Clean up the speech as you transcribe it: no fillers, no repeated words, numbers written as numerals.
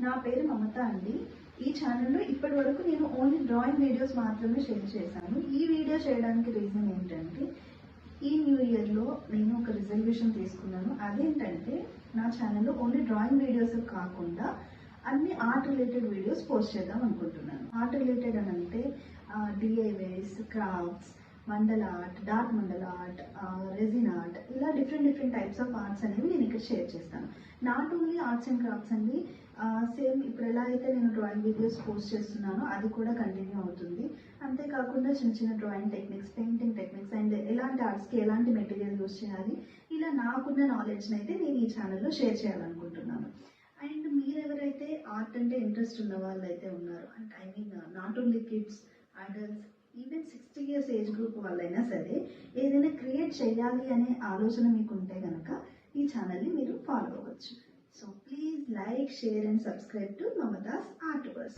నా పేరు మమత అండి. ఈ ఛానల్లో ఇప్పటి వరకు నేను ఓన్లీ డ్రాయింగ్ వీడియోస్ మాత్రమే షేర్ చేశాను. ఈ వీడియో చేయడానికి రీజన్ ఏంటంటే, ఈ న్యూ ఇయర్లో నేను ఒక రిజల్యూషన్ తీసుకున్నాను. అదేంటంటే, నా ఛానల్లో ఓన్లీ డ్రాయింగ్ వీడియోస్ కాకుండా అన్ని ఆర్ట్ రిలేటెడ్ వీడియోస్ పోస్ట్ చేద్దాం అనుకుంటున్నాను. ఆర్ట్ రిలేటెడ్ అని అంటే డిఐవైస్, క్రాఫ్ట్స్, మండల ఆర్ట్, డార్క్ మండల ఆర్ట్, రెజిన్ ఆర్ట్, ఇలా డిఫరెంట్ టైప్స్ ఆఫ్ ఆర్ట్స్ అనేవి నేను ఇక్కడ షేర్ చేస్తాను. Not only arts and crafts అండి, సేమ్ ఇప్పుడు ఎలా అయితే నేను డ్రాయింగ్ వీడియోస్ పోస్ట్ చేస్తున్నానో అది కూడా కంటిన్యూ అవుతుంది. అంతేకాకుండా చిన్న drawing techniques, painting techniques and ఎలాంటి ఆర్ట్స్కి ఎలాంటి మెటీరియల్ యూస్ చేయాలి, ఇలా నాకున్న నాలెడ్జ్ని అయితే నేను ఈ ఛానల్లో షేర్ చేయాలనుకుంటున్నాను. అండ్ మీరు ఎవరైతే ఆర్ట్ అంటే ఇంట్రెస్ట్ ఉన్న వాళ్ళు అయితే ఉన్నారు, అంటే I mean not only kids, adults, even 60 years age group వాళ్ళైనా సరే ఏదైనా క్రియేట్ చేయాలి అనే ఆలోచన మీకు ఉంటే కనుక ఈ ఛానల్ని మీరు ఫాలో అవ్వచ్చు. So please like, share and subscribe to Mamatha's art verse.